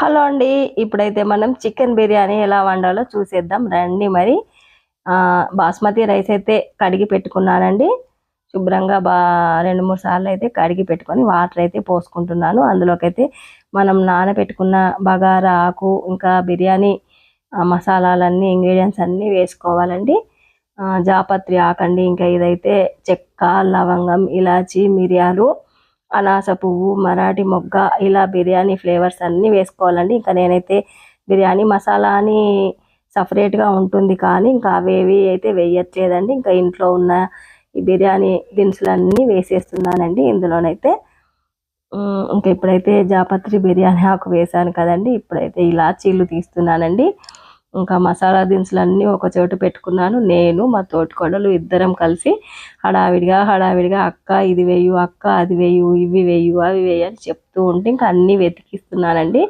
Hello అండి. ఇప్పుడైతే మనం చికెన్ బిర్యానీ ఎలా వండాలో చూసేద్దాం రండి. మరి బాస్మతి రైస్ అయితే కడిగి పెట్టుకున్నానండి. శుభ్రంగా 2-3 సార్లు అయితే కడిగి పెట్టుకొని వాటర్ అయితే పోసుకుంటున్నాను. అందులోకైతే మనం నానబెట్టుకున్న బగారా ఆకు, ఇంకా బిర్యానీ మసాలాలన్నీ ఇంగ్రీడియంట్స్ అన్నీ వేసుకోవాలండి. జాపత్రి ఆకండి, ఇంకా ఇదైతే చెక్క, లవంగం, ఇలాచి, మిరియాలు, అనాస పువ్వు, మరాఠీ మొగ్గ, ఇలా బిర్యానీ ఫ్లేవర్స్ అన్నీ వేసుకోవాలండి. ఇంకా నేనైతే బిర్యానీ మసాలా అని సపరేట్గా ఉంటుంది, కానీ ఇంకా అవేవి అయితే వేయట్లేదండి. ఇంకా ఇంట్లో ఉన్న ఈ బిర్యానీ దినుసులన్నీ వేసేస్తున్నానండి ఇందులోనైతే. ఇంకా ఇప్పుడైతే జాపత్రి బిర్యానీ ఆకు వేసాను కదండి, ఇప్పుడైతే ఇలాచీలు తీస్తున్నానండి. ఇంకా మసాలా దినుసులన్నీ ఒక చోటు పెట్టుకున్నాను. నేను మా తోటికోడలు ఇద్దరం కలిసి హడావిడిగా అక్క ఇది వేయు, అక్క అది వేయు, ఇవి వేయు, అవి వేయు అని చెప్తూ ఉంటే ఇంకా అన్నీ వెతికిస్తున్నానండి.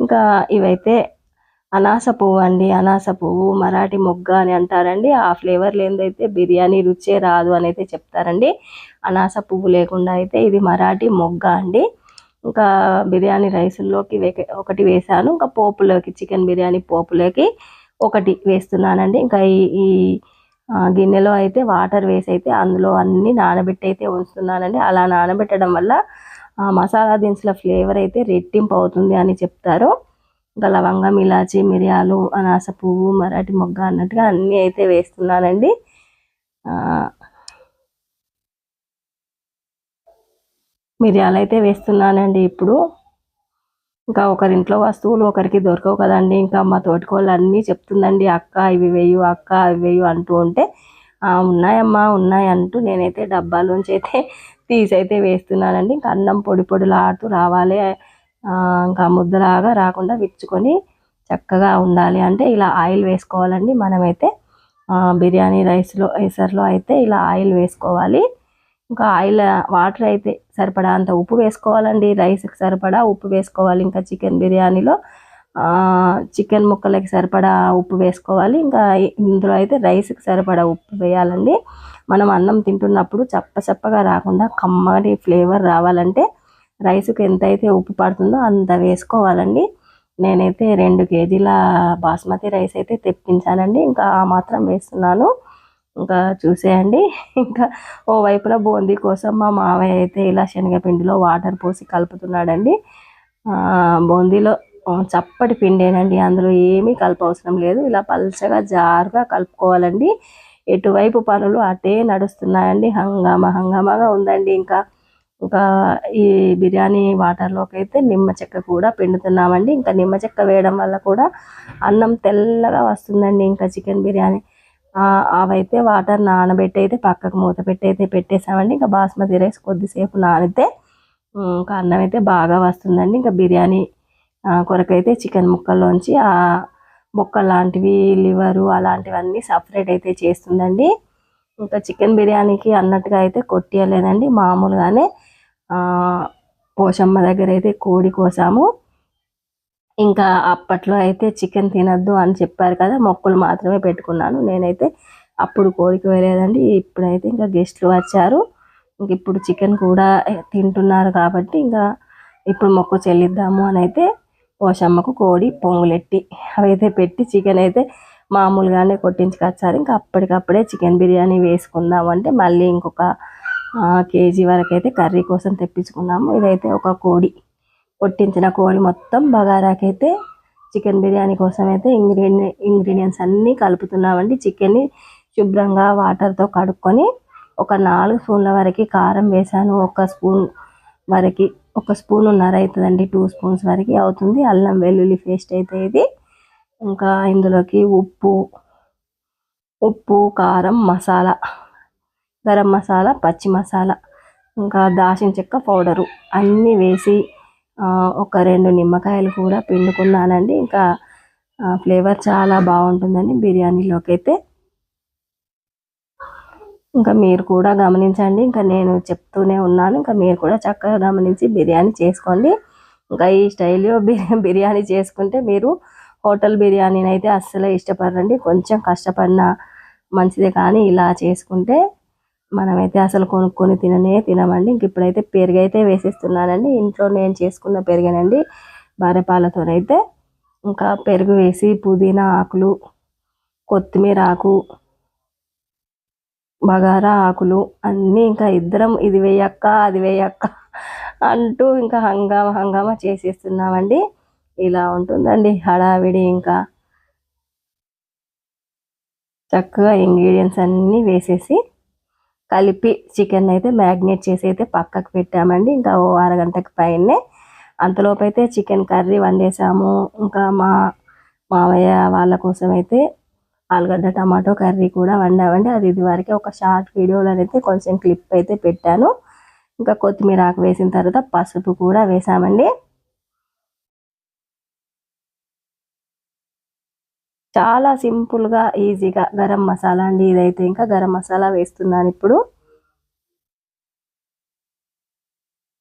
ఇంకా ఇవైతే అనాస పువ్వు అండి. అనాస పువ్వు మరాఠీ మొగ్గ అని అంటారండి. ఆ ఫ్లేవర్ లేనిదైతే బిర్యానీ రుచే రాదు అని అయితే చెప్తారండి. అనాస పువ్వు లేకుండా అయితే ఇది మరాఠీ మొగ్గ అండి. ఇంకా బిర్యానీ రైసుల్లోకి ఒకటి వేసాను. ఇంకా పోపులోకి, చికెన్ బిర్యానీ పోపులోకి ఒకటి వేస్తున్నానండి. ఇంకా ఈ గిన్నెలో అయితే వాటర్ వేసి అయితే అందులో అన్నీ నానబెట్టి అయితే ఉంచుతున్నానండి. అలా నానబెట్టడం వల్ల మసాలా దినుసుల ఫ్లేవర్ అయితే రెట్టింపు అవుతుంది అని చెప్తారు. ఇంకా లవంగం, ఇలాచి, మిరియాలు, అనాస పువ్వు, మరాఠీ మొగ్గ అన్నట్టుగా అన్నీ అయితే వేస్తున్నానండి. మిరియాలు అయితే వేస్తున్నానండి. ఇప్పుడు ఇంకా ఒకరింట్లో వస్తువులు ఒకరికి దొరకవు కదండి. ఇంకా మా తోటికోళ్ళు అన్నీ చెప్తుందండి, అక్క ఇవి వేయు, అక్క అవి వేయు అంటూ ఉంటే ఉన్నాయమ్మా ఉన్నాయి అంటూ నేనైతే డబ్బాలోంచి అయితే తీసైతే వేస్తున్నానండి. ఇంకా అన్నం పొడి పొడిలాడుతూ రావాలి, ఇంకా ముద్దలాగా రాకుండా విచ్చుకొని చక్కగా ఉండాలి అంటే ఇలా ఆయిల్ వేసుకోవాలండి. మనమైతే బిర్యానీ ఎసర్లో అయితే ఇలా ఆయిల్ వేసుకోవాలి. ఇంకా ఆయిల్ వాటర్ అయితే సరిపడా అంత ఉప్పు వేసుకోవాలండి. రైస్కి సరిపడా ఉప్పు వేసుకోవాలి. ఇంకా చికెన్ బిర్యానీలో చికెన్ ముక్కలకి సరిపడా ఉప్పు వేసుకోవాలి. ఇంకా ఇందులో అయితే రైస్కి సరిపడా ఉప్పు వేయాలండి. మనం అన్నం తింటున్నప్పుడు చప్పగా రాకుండా కమ్మటి ఫ్లేవర్ రావాలంటే రైస్కి ఎంతైతే ఉప్పు పడుతుందో అంత వేసుకోవాలండి. నేనైతే 2 కేజీల బాస్మతి రైస్ అయితే తెప్పించానండి. ఇంకా ఆ మాత్రం వేస్తున్నాను. ఇంకా చూసేయండి. ఇంకా ఓ వైపున బూందీ కోసం మా మావయ్య అయితే ఇలా శనగపిండిలో వాటర్ పోసి కలుపుతున్నాడండి. బూందీలో చప్పటి పిండేనండి, అందులో ఏమీ కలపవసరం లేదు. ఇలా పల్చగా జారుగా కలుపుకోవాలండి. ఎటువైపు పనులు అటే నడుస్తున్నాయండి. హంగామాగా ఉందండి. ఇంకా ఈ బిర్యానీ వాటర్లోకి అయితే నిమ్మ చెక్క కూడా పిండుతున్నామండి. ఇంకా నిమ్మ చెక్క వేయడం వల్ల కూడా అన్నం తెల్లగా వస్తుందండి. ఇంకా చికెన్ బిర్యానీ అవైతే వాటర్ నానబెట్టి అయితే పక్కకు మూత పెట్టి అయితే పెట్టేసామండి. ఇంకా బాస్మతి రైస్ కొద్దిసేపు నానితే ఇంకా అన్నం అయితే బాగా వస్తుందండి. ఇంకా బిర్యానీ కొరకైతే చికెన్ ముక్కల్లోంచి బొక్క లాంటివి, లివరు అలాంటివన్నీ సపరేట్ అయితే చేస్తుందండి. ఇంకా చికెన్ బిర్యానీకి అన్నట్టుగా అయితే కొట్టియలేదండి, మామూలుగానే పోషమ్మ దగ్గర అయితే కోడి కోసాము. ఇంకా అప్పట్లో అయితే చికెన్ తినద్దు అని చెప్పారు కదా, మొక్కులు మాత్రమే పెట్టుకున్నాను. నేనైతే అప్పుడు కోడికి వేయలేదండి. ఇప్పుడైతే ఇంకా గెస్ట్లు వచ్చారు, ఇంక ఇప్పుడు చికెన్ కూడా తింటున్నారు కాబట్టి ఇంకా ఇప్పుడు మొక్కు చెల్లిద్దాము అని అయితే పోషమ్మకు కోడి పొంగులెట్టి అవైతే పెట్టి చికెన్ అయితే మామూలుగానే కొట్టించుకొచ్చారు. ఇంకా అప్పటికప్పుడే చికెన్ బిర్యానీ వేసుకుందాం అంటే మళ్ళీ ఇంకొక కేజీ వరకు అయితే కర్రీ కోసం తెప్పించుకున్నాము. ఇదైతే ఒక కోడి, కొట్టించిన కోడి మొత్తం బగారాకైతే చికెన్ బిర్యానీ కోసం అయితే ఇంగ్రీడియంట్స్ అన్నీ కలుపుతున్నామండి. చికెన్ని శుభ్రంగా వాటర్తో కడుక్కొని ఒక 4 స్పూన్ల వరకు కారం వేసాను. 1 స్పూన్ వరకు, 1 స్పూనున్నర అవుతుందండి, 2 స్పూన్స్ వరకు అవుతుంది అల్లం వెల్లుల్లి పేస్ట్ అయితే ఇది. ఇంకా ఇందులోకి ఉప్పు, కారం, మసాలా, గరం మసాలా, పచ్చి మసాలా, ఇంకా దాల్చిన చెక్క పౌడరు అన్నీ వేసి ఒక 2 నిమ్మకాయలు కూడా పిండుకున్నానండి. ఇంకా ఫ్లేవర్ చాలా బాగుంటుందండి బిర్యానీలోకి అయితే. ఇంకా మీరు కూడా గమనించండి, ఇంకా నేను చెప్తూనే ఉన్నాను, ఇంకా మీరు కూడా చక్కగా గమనించి బిర్యానీ చేసుకోండి. ఇంకా ఈ స్టైల్లో బిర్యానీ చేసుకుంటే మీరు హోటల్ బిర్యానీని అయితే అస్సలు ఇష్టపడరండి. కొంచెం కష్టపడినా మంచిదే, కానీ ఇలా చేసుకుంటే మనమైతే అసలు కొనుక్కొని తినమండి. ఇంక ఇప్పుడైతే పెరుగు అయితే వేసేస్తున్నానండి. ఇంట్లో నేను చేసుకున్న పెరుగేనండి, బర్రెపాలతోనైతే ఇంకా పెరుగు వేసి పుదీనా ఆకులు, కొత్తిమీర ఆకు, బగారా ఆకులు అన్నీ ఇంకా ఇద్దరం ఇది వేయక్క అది వేయక్క అంటూ ఇంకా హంగామా చేసేస్తున్నామండి. ఇలా ఉంటుందండి హడావిడి. ఇంకా చక్కగా ఇంగ్రీడియంట్స్ అన్నీ వేసేసి కలిపి చికెన్ అయితే మ్యాగ్నేట్ చేసి అయితే పక్కకు పెట్టామండి. ఇంకా ఓ అరగంటకి పైనే అంతలోపు అయితే చికెన్ కర్రీ వండేసాము. ఇంకా మా మావయ్య వాళ్ళ కోసం అయితే ఆలుగడ్డ టమాటో కర్రీ కూడా వండామండి. అది ఇదివరకే ఒక షార్ట్ వీడియోలో అయితే కొంచెం క్లిప్ అయితే పెట్టాను. ఇంకా కొత్తిమీర ఆకు వేసిన తర్వాత పసుపు కూడా వేసామండి. చాలా సింపుల్గా ఈజీగా గరం మసాలా అండి ఇదైతే. ఇంకా గరం మసాలా వేస్తున్నాను ఇప్పుడు.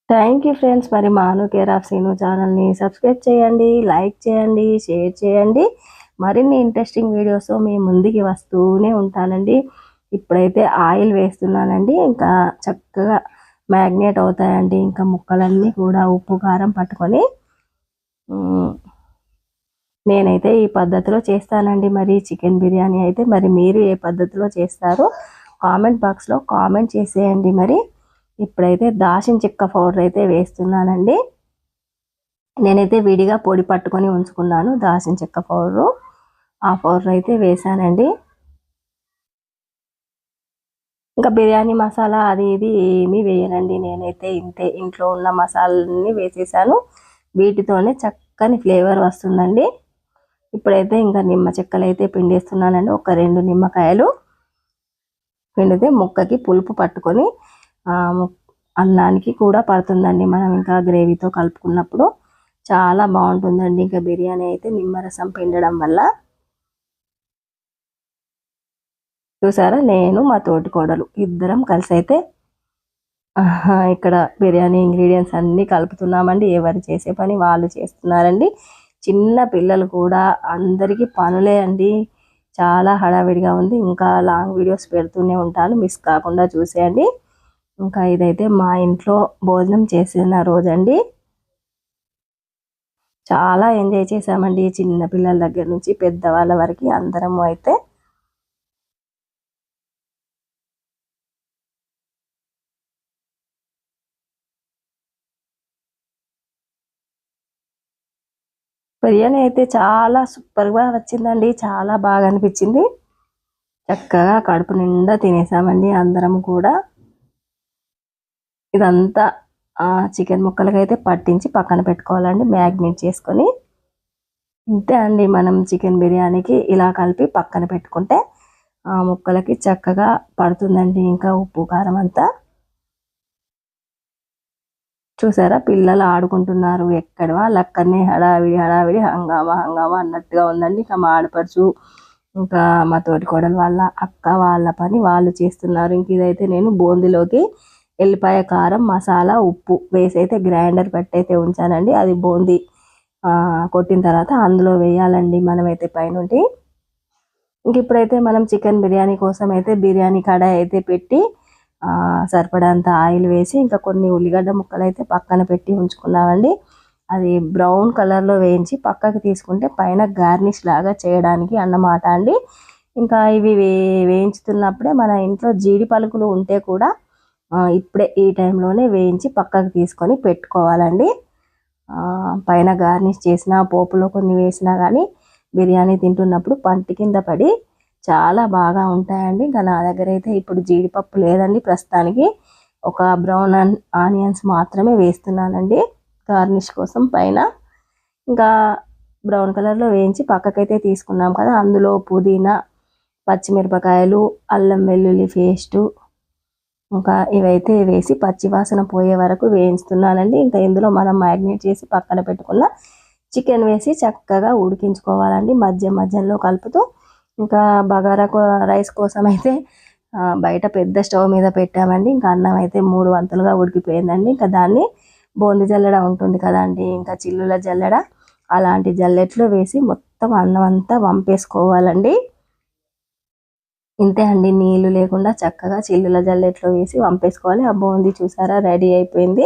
Thank you friends. మరి మాను కేర్ ఆఫ్ సీను ఛానల్ని సబ్స్క్రైబ్ చేయండి, లైక్ చేయండి, షేర్ చేయండి. మరిన్ని ఇంట్రెస్టింగ్ వీడియోస్ మీ ముందుకి వస్తూనే ఉంటానండి. ఇప్పుడైతే ఆయిల్ వేస్తున్నానండి. ఇంకా చక్కగా మ్యాగ్నేట్ అవుతాయండి. ఇంకా ముక్కలన్నీ కూడా ఉప్పు కారం పట్టుకొని నేనైతే ఈ పద్ధతిలో చేస్తానండి. మరి చికెన్ బిర్యానీ అయితే మరి మీరు ఏ పద్ధతిలో చేస్తారో కామెంట్ బాక్స్లో కామెంట్ చేసేయండి. మరి ఇప్పుడైతే దాల్చిన చెక్క పౌడర్ అయితే వేస్తున్నానండి. నేనైతే విడిగా పొడి పట్టుకొని ఉంచుకున్నాను దాల్చిన చెక్క పౌడరు. ఆ పౌడర్ అయితే వేసానండి. ఇంకా బిర్యానీ మసాలా అది ఇది ఏమీ వేయనండి. నేనైతే ఇంట్లో ఉన్న మసాలాన్ని వేసేసాను. వీటితోనే చక్కని ఫ్లేవర్ వస్తుందండి. ఇప్పుడైతే ఇంకా నిమ్మ చెక్కలు అయితే పిండేస్తున్నానండి. ఒక 2 నిమ్మకాయలు పిండితే ముక్కకి పులుపు పట్టుకొని అన్నానికి కూడా పడుతుందండి. మనం ఇంకా గ్రేవీతో కలుపుకున్నప్పుడు చాలా బాగుంటుందండి. ఇంకా బిర్యానీ అయితే నిమ్మరసం పిండడం వల్ల. చూసారా, నేను మా తోటి కోడలు ఇద్దరం కలిసి అయితే ఇక్కడ బిర్యానీ ఇంగ్రీడియంట్స్ అన్నీ కలుపుతున్నామండి. ఎవరు చేసే పని వాళ్ళు చేస్తున్నారండి. చిన్న పిల్లలు కూడా అందరికీ పనులే అండి. చాలా హడావిడిగా ఉంది. ఇంకా లాంగ్ వీడియోస్ పెడుతూనే ఉంటాను, మిస్ కాకుండా చూసేయండి. ఇంకా ఇదైతే మా ఇంట్లో భోజనం చేసిన రోజండి. చాలా ఎంజాయ్ చేసామండి. చిన్న పిల్లల దగ్గర నుంచి పెద్దవాళ్ళ వరకు అందరము అయితే. బిర్యానీ అయితే చాలా సూపర్గా వచ్చిందండి. చాలా బాగా అనిపించింది. చక్కగా కడుపు నిండా తినేసామండి అందరం కూడా. ఇదంతా చికెన్ ముక్కలకైతే పట్టించి పక్కన పెట్టుకోవాలండి, మ్యాగ్నేట్ చేసుకొని. ఇంతే అండి, మనం చికెన్ బిర్యానీకి ఇలా కలిపి పక్కన పెట్టుకుంటే ముక్కలకి చక్కగా పడుతుందండి. ఇంకా ఉప్పు కారం అంతా. చూసారా, పిల్లలు ఆడుకుంటున్నారు. ఎక్కడ వాళ్ళు అక్కడనే హడావిడి హంగామా అన్నట్టుగా ఉందండి. ఇంకా మా ఆడపడుచు ఇంకా మా తోటి కోడలు వాళ్ళ అక్క వాళ్ళ పని వాళ్ళు చేస్తున్నారు. ఇంక ఇదైతే నేను బూందీలోకి ఎల్లిపాయ కారం మసాలా ఉప్పు వేసి అయితే గ్రైండర్ పెట్టయితే ఉంచానండి. అది బూందీ కొట్టిన తర్వాత అందులో వేయాలండి మనమైతే పైనుండి. ఇంక ఇప్పుడైతే మనం చికెన్ బిర్యానీ కోసం అయితే బిర్యానీ కడాయి అయితే పెట్టి సరిపడంత ఆయిల్ వేసి ఇంకా కొన్ని ఉల్లిగడ్డ ముక్కలు అయితే పక్కన పెట్టి ఉంచుకున్నామండి. అది బ్రౌన్ కలర్లో వేయించి పక్కకి తీసుకుంటే పైన గార్నిష్ లాగా చేయడానికి అన్నమాట అండి. ఇంకా ఇవి వేయించుతున్నప్పుడే మన ఇంట్లో జీడి పలుకులు ఉంటే కూడా ఇప్పుడే ఈ టైంలోనే వేయించి పక్కకు తీసుకొని పెట్టుకోవాలండి. పైన గార్నిష్ చేసిన పోపులో కొన్ని వేసినా కానీ బిర్యానీ తింటున్నప్పుడు పంటి కింద పడి చాలా బాగా ఉంటాయండి. ఇంకా నా దగ్గర అయితే ఇప్పుడు జీడిపప్పు లేదండి ప్రస్తుతానికి. ఒక బ్రౌన్ ఆనియన్స్ మాత్రమే వేస్తున్నానండి గార్నిష్ కోసం పైన. ఇంకా బ్రౌన్ కలర్లో వేయించి పక్కకైతే తీసుకున్నాం కదా, అందులో పుదీనా, పచ్చిమిరపకాయలు, అల్లం వెల్లుల్లి పేస్టు ఇంకా ఇవైతే వేసి పచ్చివాసన పోయే వరకు వేయించుతున్నానండి. ఇంకా ఇందులో మనం మ్యాగ్నేట్ చేసి పక్కన పెట్టుకున్న చికెన్ వేసి చక్కగా ఉడికించుకోవాలండి మధ్యలో కలుపుతూ. ఇంకా బగారా రైస్ కోసం అయితే బయట పెద్ద స్టవ్ మీద పెట్టామండి. ఇంకా అన్నం అయితే 3 వంతులుగా ఉడికిపోయిందండి. ఇంకా దాన్ని బూందీ జల్లెడ ఉంటుంది కదండి, ఇంకా చిల్లుల జల్లెడ, అలాంటి జల్లెట్లో వేసి మొత్తం అన్నం అంతా వంపేసుకోవాలండి. ఇంతే అండి, నీళ్ళు లేకుండా చక్కగా చిల్లుల జల్లెట్లో వేసి వంపేసుకోవాలి. ఆ బూందీ చూసారా రెడీ అయిపోయింది.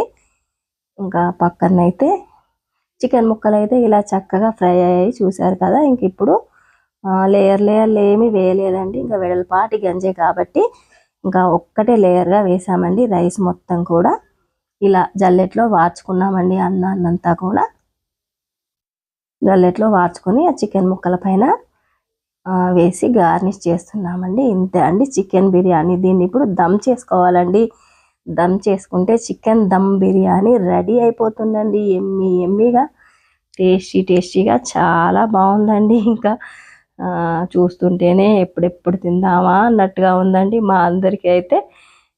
ఇంకా పక్కనైతే చికెన్ ముక్కలు అయితే ఇలా చక్కగా ఫ్రై అయ్యాయి చూసారు కదా. ఇంక ఇప్పుడు లేయర్లు ఏమీ వేయలేదండి, ఇంకా వెడల్పాటి గంజే కాబట్టి ఇంకా ఒక్కటే లేయర్గా వేసామండి. రైస్ మొత్తం కూడా ఇలా జల్లెట్లో వార్చుకున్నామండి. అన్నంతా కూడా జల్లెట్లో వార్చుకొని ఆ చికెన్ ముక్కల పైన వేసి గార్నిష్ చేస్తున్నామండి. ఇంతే అండి చికెన్ బిర్యానీ. దీన్ని ఇప్పుడు దమ్ చేసుకోవాలండి. దమ్ చేసుకుంటే చికెన్ దమ్ బిర్యానీ రెడీ అయిపోతుందండి. ఎమ్మీగా టేస్టీగా చాలా బాగుందండి. ఇంకా చూస్తుంటేనే ఎప్పుడెప్పుడు తిందామా అన్నట్టుగా ఉందండి. మా అందరికీ అయితే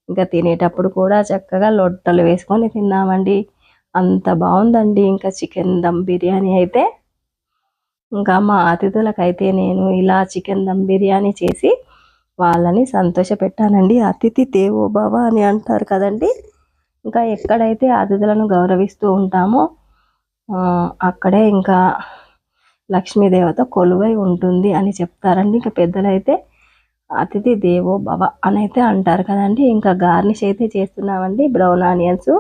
ఇంకా తినేటప్పుడు కూడా చక్కగా లొట్టలు వేసుకొని తిన్నామండి. అంత బాగుందండి ఇంకా చికెన్ దమ్ బిర్యానీ అయితే. ఇంకా మా అతిథులకైతే నేను ఇలా చికెన్ దమ్ బిర్యానీ చేసి వాళ్ళని సంతోషపెట్టానండి. అతిథి దేవో భవ అని అంటారు కదండి. ఇంకా ఎక్కడైతే అతిథులను గౌరవిస్తూ ఉంటామో అక్కడే ఇంకా లక్ష్మీదేవత కొలువై ఉంటుంది అని చెప్తారండి. ఇంకా పెద్దలైతే అతిథి దేవో భవ అని అయితే అంటారు కదండి. ఇంకా గార్నిష్ అయితే చేస్తున్నామండి. బ్రౌన్ ఆనియన్స్,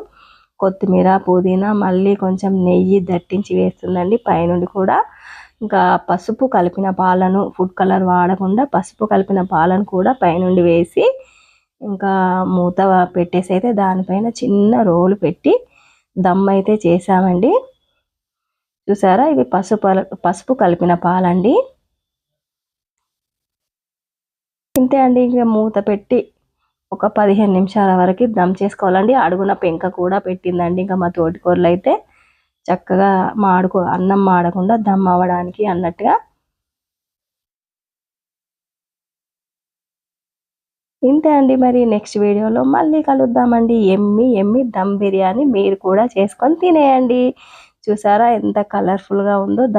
కొత్తిమీర, పుదీనా, మళ్ళీ కొంచెం నెయ్యి దట్టించి వేస్తుందండి పైనుండి కూడా. ఇంకా పసుపు కలిపిన పాలను, ఫుడ్ కలర్ వాడకుండా పసుపు కలిపిన పాలను కూడా పైనుండి వేసి ఇంకా మూత పెట్టేసి అయితే దానిపైన చిన్న రోలు పెట్టి దమ్ అయితే చేసామండి. చూసారా, ఇవి పసుపు కలిపిన పాలండి. ఇంతే అండి. ఇంకా మూత పెట్టి ఒక 15 నిమిషాల వరకు దమ్ చేసుకోవాలండి. అడుగున పెంక కూడా పెట్టిందండి. ఇంకా మా తోటికూరలు అయితే చక్కగా అన్నం మాడకుండా దమ్ అవ్వడానికి అన్నట్టుగా. ఇంతే అండి. మరి నెక్స్ట్ వీడియోలో మళ్ళీ కలుద్దామండి. ఎమ్మి దమ్ బిర్యానీ మీరు కూడా చేసుకొని తినేయండి. చూసారా ఎంత కలర్ఫుల్గా ఉందో దమ్